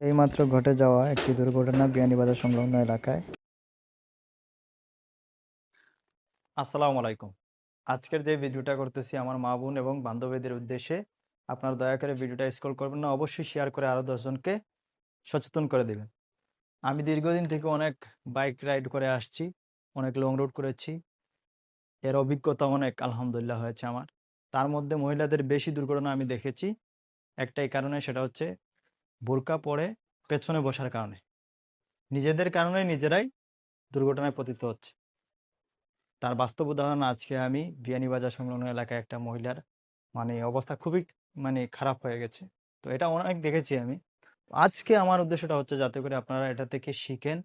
এইমাত্র ঘটে যাওয়া একটি দুর্ঘটনা বিয়ানীবাজার সংলগ্ন এলাকায়। আসসালামু আলাইকুম। আজকের যে ভিডিওটা করতেছি আমার মা বোন এবং বান্ধবীদের উদ্দেশ্যে। আপনারা দয়া করে ভিডিওটা স্ক্রল করবেন না, অবশ্যই শেয়ার করে আরো 10 জনকে সচেতন করে দিবেন। আমি দীর্ঘদিন থেকে অনেক বাইক রাইড করে আসছি, অনেক লং রুট করেছি। এর অভিজ্ঞতা অনেক আলহামদুলিল্লাহ হয়েছে আমার। তার মধ্যে মহিলাদের বেশি দুর্ঘটনা আমি দেখেছি একটাই কারণে, সেটা হচ্ছে বোরকা পরে পেছনে বসার কারণে। নিজেদের কারণে নিজেরাই দুর্ঘটনায় পতিত হচ্ছে। তার বাস্তব উদাহরণ আজকে আমি বিয়ানীবাজার সংলগ্ন এলাকায় একটা মহিলার অবস্থা খুবই খারাপ হয়ে গেছে। তো এটা অনেক দেখেছি আমি। আজকে আমার উদ্দেশ্যটা হচ্ছে যাতে করে আপনারা এটা থেকে শিখেন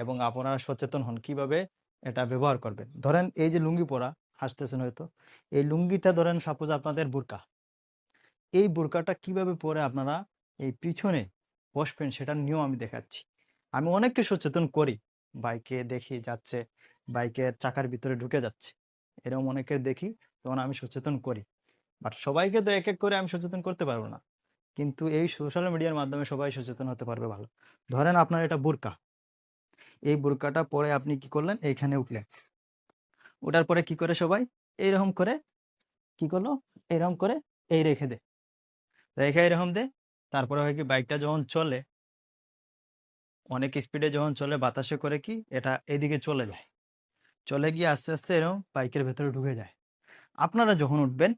এবং আপনারা সচেতন হন কিভাবে এটা ব্যবহার করবেন। ধরেন এই যে লুঙ্গি পরা, হাসতেছেন হয়তো, এই লুঙ্গিটা ধরেন সাপোজ আপনাদের বোরকা, এই বোরকাটা কিভাবে পরে আপনারা এই পিছনে বসবেন সেটার নিয়ম আমি দেখাচ্ছি। আমি অনেককে সচেতন করি, বাইকে দেখি যাচ্ছে, বাইকের চাকার ভিতরে ঢুকে যাচ্ছে, এরকম অনেকের দেখি, তখন আমি সচেতন করি। বাট সবাইকে তো এক এক করে আমি সচেতন করতে পারবো না, কিন্তু এই সোশ্যাল মিডিয়ার মাধ্যমে সবাই সচেতন হতে পারবে ভালো। ধরেন আপনার এটা বোরকা, এই বোরকাটা পরে আপনি কি করলেন, এইখানে উঠলেন, ওঠার পরে কি করে সবাই এইরকম করে কি করলো, এরকম করে এই রেখে দে, রেখে এরকম দে। তারপরে হয় কি, বাইকটা যখন চলে অনেক স্পিডে, যখন চলে বাতাসে করে কি এটা এদিকে চলে যায়, চলে গিয়ে আস্তে আস্তে এরকম বাইকের ভেতরে ঢুকে যায়। আপনারা যখন উঠবেন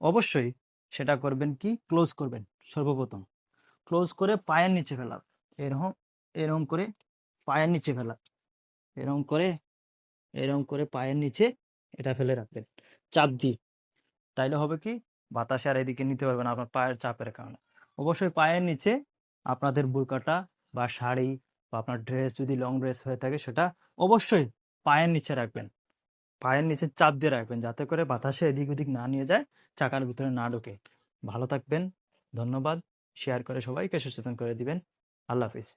অবশ্যই সেটা করবেন কি, ক্লোজ করবেন। সর্বপ্রথম ক্লোজ করে পায়ের নিচে ফেলা, এরকম, এরকম করে পায়ের নিচে ফেলা, এরকম করে, এরকম করে পায়ের নিচে এটা ফেলে রাখবেন চাপ দিয়ে। তাইলে হবে কি, বাতাসে আর এদিকে নিতে পারবেন আপনার পায়ের চাপের কারণে। অবশ্যই পায়ের নিচে আপনাদের বোরকাটা বা শাড়ি বা আপনার ড্রেস যদি লং ড্রেস হয়ে থাকে সেটা অবশ্যই পায়ের নিচে রাখবেন, পায়ের নিচে চাপ দিয়ে রাখবেন যাতে করে বাতাসে এদিক ওদিক না নিয়ে যায়, চাকার ভিতরে না ঢোকে। ভালো থাকবেন, ধন্যবাদ। শেয়ার করে সবাইকে সচেতন করে দিবেন। আল্লাহ হাফিজ।